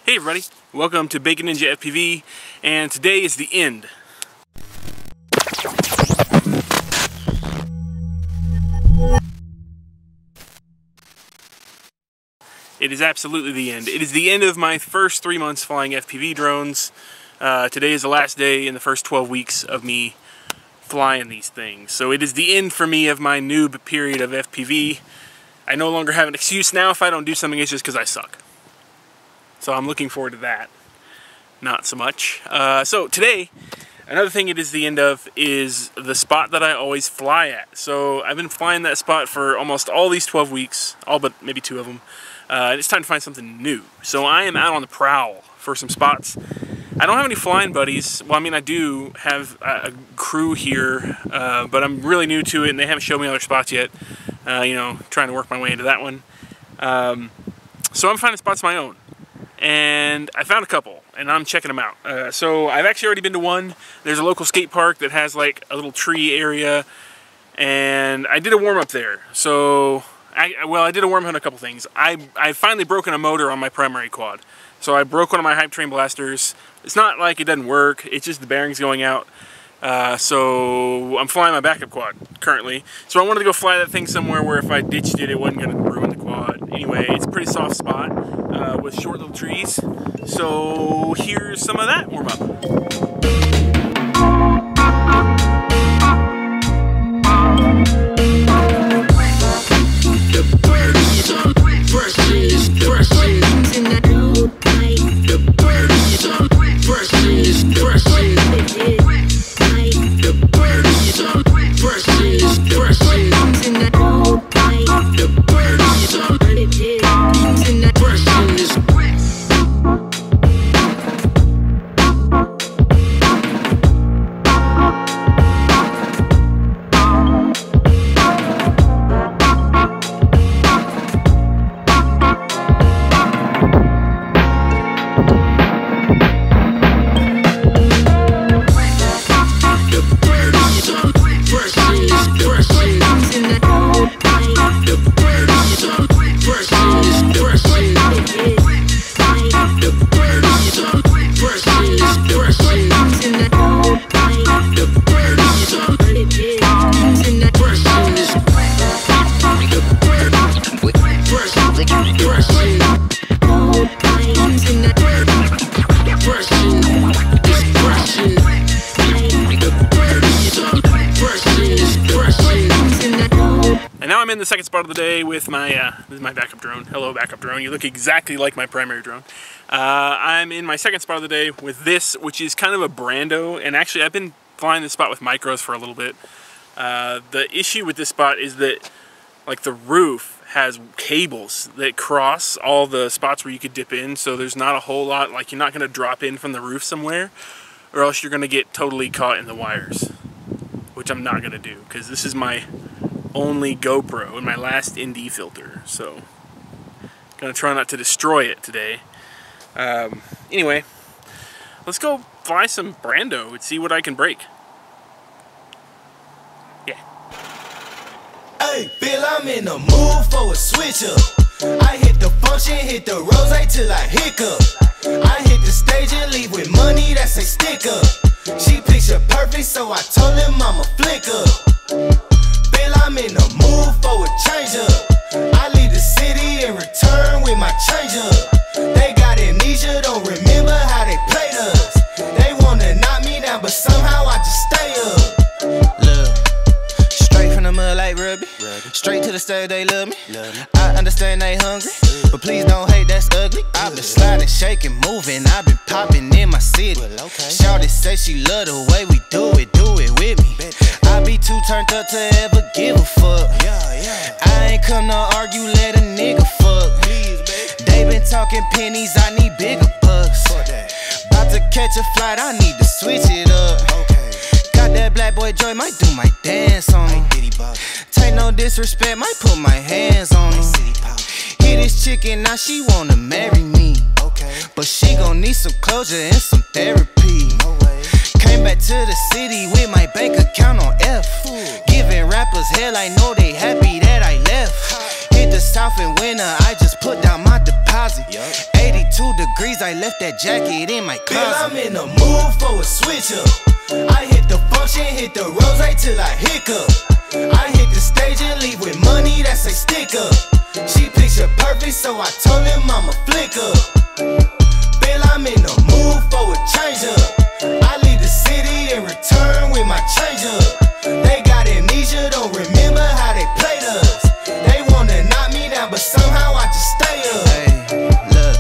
Hey everybody, welcome to Bacon Ninja FPV, and today is the end. It is absolutely the end. It is the end of my first 3 months flying FPV drones. Today is the last day in the first 12 weeks of me flying these things. So it is the end for me of my noob period of FPV. I no longer have an excuse now. If I don't do something, it's just because I suck. So I'm looking forward to that. Not so much. So today, another thing it is the end of is the spot that I always fly at. So I've been flying that spot for almost all these 12 weeks, all but maybe 2 of them. It's time to find something new. So I am out on the prowl for some spots. I don't have any flying buddies. Well, I mean, I do have a crew here, but I'm really new to it, and they haven't shown me other spots yet. You know, trying to work my way into that one. So I'm finding spots of my own. And I found a couple, and I'm checking them out. So I've actually already been to one. There's a local skate park that has like a little tree area, and I did a warm-up there. So, I did a warm-up on a couple things. I finally broken a motor on my primary quad. So I broke one of my Hypetrain Blasters. It's not like it doesn't work, it's just the bearings going out. So I'm flying my backup quad currently. So I wanted to go fly that thing somewhere where if I ditched it, it wasn't going to ruin the quad. Anyway, it's a pretty soft spot with short little trees. So here's some of that warm up. And now I'm in the second spot of the day with my, this is my backup drone. Hello, backup drone. You look exactly like my primary drone. I'm in my second spot of the day with this, which is kind of a brando. And actually, I've been flying this spot with micros for a little bit. The issue with this spot is that, like, the roof has cables that cross all the spots where you could dip in. So there's not a whole lot, like, you're not going to drop in from the roof somewhere, or else you're going to get totally caught in the wires, which I'm not going to do, because this is my only GoPro and my last ND filter, so gonna try not to destroy it today. Anyway, let's go fly some brando and see what I can break. Yeah. Hey, Bill, I'm in the mood for a switch up. I hit the function, hit the rose till I hiccup. I hit the stage and leave with money that's a stick up. She picture perfect, so I told him I'm a flick up. I'm in the mood for a change up. I leave the city and return with my change up. They got amnesia, don't remember how they played us. They wanna knock me down, but somehow I just stay up. Look, straight from the mud like Ruby. Straight to the stage, they love me. I understand they hungry, but please don't hate, that's ugly. I've been sliding, shaking, moving. I've been popping in my city. Shawty say she love the way we do it with me. I be too turned up to ever give a fuck. I ain't come to argue, let a nigga fuck. They been talking pennies, I need bigger bucks. About to catch a flight, I need to switch it up. Got that black boy joy, might do my dance on him. Take no disrespect, might put my hands on him. Hit this chicken, now she wanna marry me. But she gon' need some closure and some therapy. Came back to the city with my bank account on F. Giving rappers hell, I know they happy that I left. Hit hit the south in winter, I just put down my deposit. 82 degrees, I left that jacket in my closet. Bill, I'm in the mood for a switch up. I hit the function, hit the rose till I hiccup. I hit the stage and leave with money that's a stick up. She picture perfect, so I told him I'ma flick up. Bill, I'm in the mood for a change up. I leave the city and return with my change up. They got amnesia, don't remember how they played us. They wanna knock me down, but somehow I just stay up. Hey, look,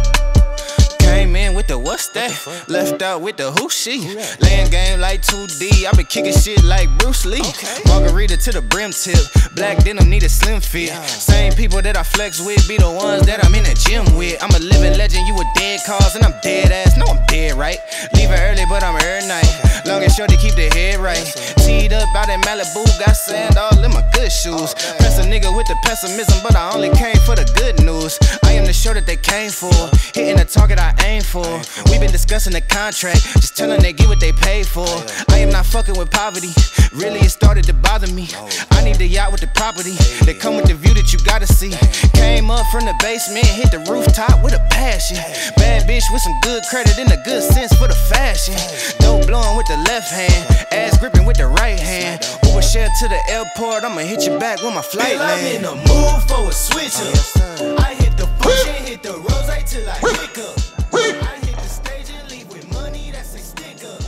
came in with the what's that? Left out with the who she? Laying game like 2D, I been kicking shit like Bruce Lee. Margarita to the brim tip, black denim need a slim fit. Same people that I flex with be the ones that I'm in the gym with. I'm a living legend, you a dead cause, and I'm dead ass. No, I'm dead, right? Leaving early, but I'm here night. Long and short to keep the head right. Teed up out in Malibu, got sand all in my good shoes. Press a nigga with the pessimism, but I only came for the good news. I am the show that they came for, hitting the target I aim for. We been discussing the contract, just telling they get what they paid for. I am not fucking with poverty, really it started to bother me. I need the yacht with the property, they come with the view that you gotta see. Came up from the basement, hit the rooftop with a passion. Bad bitch with some good credit and a good sense for the fashion. Dope blowing with the left hand, ass gripping with the right hand. Uber share to the airport, I'ma hit you back when my flight land. I'm in the mood for a switch up. I hit the function, hit the rose till I hiccup. I hit the stage and leave with money that's a stick up.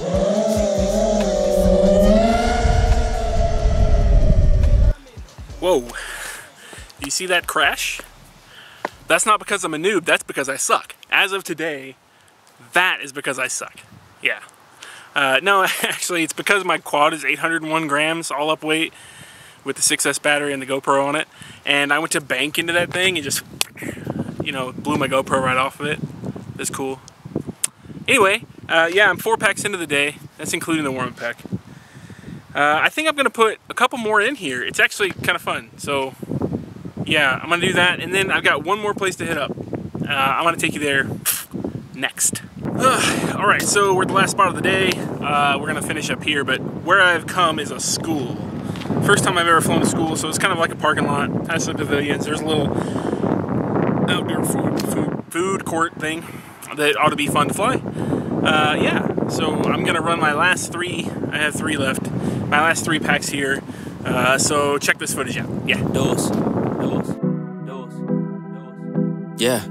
Whoa, you see that crash? That's not because I'm a noob, that's because I suck. As of today, that is because I suck. Yeah. No, actually, it's because my quad is 801 grams all up weight with the 6S battery and the GoPro on it. And I went to bank into that thing and just, you know, blew my GoPro right off of it. That's cool. Anyway, yeah, I'm 4 packs into the day. That's including the warm pack. I think I'm going to put a couple more in here. It's actually kind of fun. So, yeah, I'm going to do that. And then I've got one more place to hit up. I want to take you there next. Alright, so we're at the last spot of the day. We're going to finish up here, but where I've come is a school. First time I've ever flown to school, so it's kind of like a parking lot. Has some pavilions. There's a little outdoor food court thing that ought to be fun to fly. Yeah, so I'm going to run my last 3. I have 3 left. My last 3 packs here. So check this footage out. Yeah. Yeah.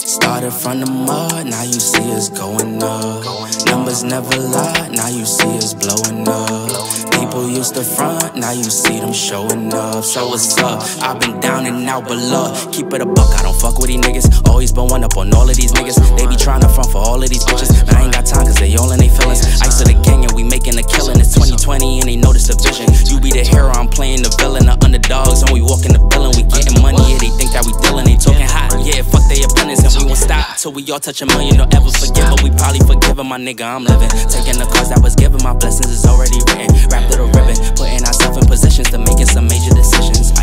Started from the mud, now you see us going up. Numbers never lie, now you see us blowing up. People used to front, now you see them showing up. So what's up? I've been down and out below. Keep it a buck, I don't fuck with these niggas. Always been one up on all of these niggas. They be trying to front for all of these bitches. Man, I ain't got time cause they all in they feelings. Ice to the gang and we making a killing. It's 2020 and they notice the vision. You be the hero, I'm playing the villain. The underdogs and we walk in the building. We getting money, yeah, they think that we dealing. They talking hot, yeah, fuck they opponents. And we won't stop till we all touch a million. Don't ever forgive, but we probably forgive my nigga, I'm living. Taking the cards that was given, my blessings is already written. Wrapped little ribbon, putting ourselves in positions to making some major decisions.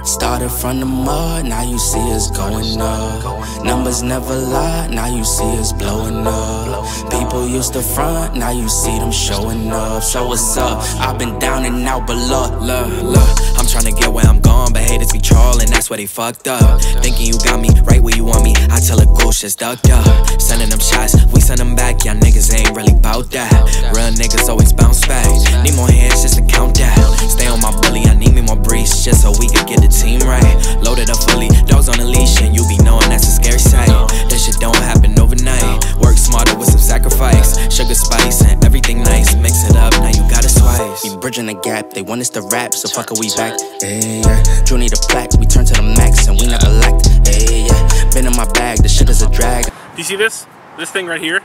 Started from the mud, now you see us going up. Numbers never lie, now you see us blowing up. People used to front, now you see them showing up. So what's up? I've been down and out below. Look, I'm trying to get where I'm going, but haters be trolling, that's where they fucked up. Thinking you got me right where you want me, I tell a ghost just ducked up. Sending them shots, we send them back, y'all niggas ain't really bout that. Real niggas always bounce back, need more hands just to count that. Stay on my bully, I need me more breeze, just so we can get the team right. Loaded up fully, dogs on a leash, and you be knowing that's a scary sight. That shit don't happen overnight. Work smarter with some sacrifice. Sugar, spice, and everything nice. Mix it up, now you got a slice. We bridging the gap, they want us to rap, so fuck it, we back. Hey, yeah. Drew need a plaque, we turn to the max, and we never lacked. Hey, yeah. Been in my bag, the shit is a drag. Do you see this? This thing right here?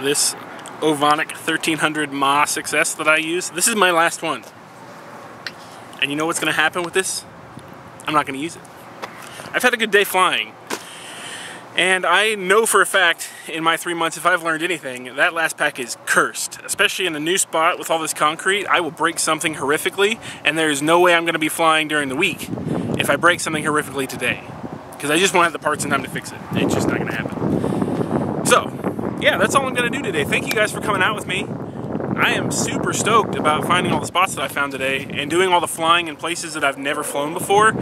This Ovonic 1300 mAh 6S that I use. This is my last one. And you know what's going to happen with this? I'm not going to use it. I've had a good day flying. And I know for a fact, in my 3 months, if I've learned anything, that last pack is cursed. Especially in a new spot with all this concrete, I will break something horrifically, and there's no way I'm going to be flying during the week if I break something horrifically today. Because I just won't have the parts in time to fix it. It's just not going to happen. So, yeah, that's all I'm going to do today. Thank you guys for coming out with me. I am super stoked about finding all the spots that I found today and doing all the flying in places that I've never flown before.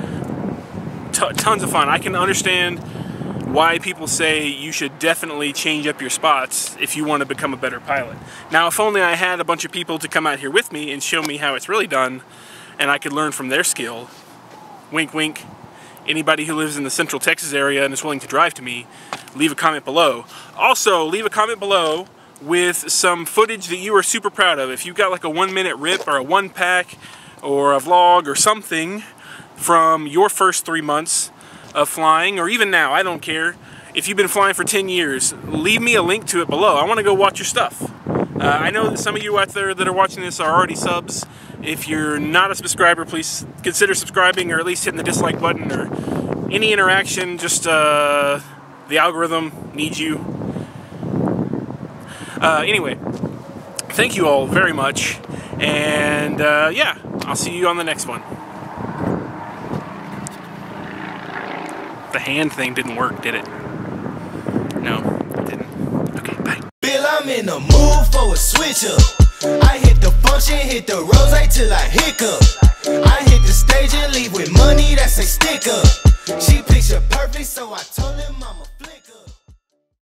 tons of fun. I can understand why people say you should definitely change up your spots if you want to become a better pilot. Now, if only I had a bunch of people to come out here with me and show me how it's really done, and I could learn from their skill. Wink, wink. Anybody who lives in the Central Texas area and is willing to drive to me, leave a comment below. Also, leave a comment below with some footage that you are super proud of. If you've got like a 1-minute rip or a 1-pack or a vlog or something from your first 3 months of flying, or even now, I don't care. If you've been flying for 10 years, leave me a link to it below. I want to go watch your stuff. I know that some of you out there that are watching this are already subs. If you're not a subscriber, please consider subscribing, or at least hitting the dislike button, or any interaction. Just the algorithm needs you. Anyway, thank you all very much, and yeah, I'll see you on the next one. The hand thing didn't work, did it? No, it didn't. Okay, bye. Bill, I'm in the mood for a switch up. I hit the function, hit the rose till I hiccup. I hit the stage and leave with money that's a stick up. She picture perfect, so I told him I'm a flick up.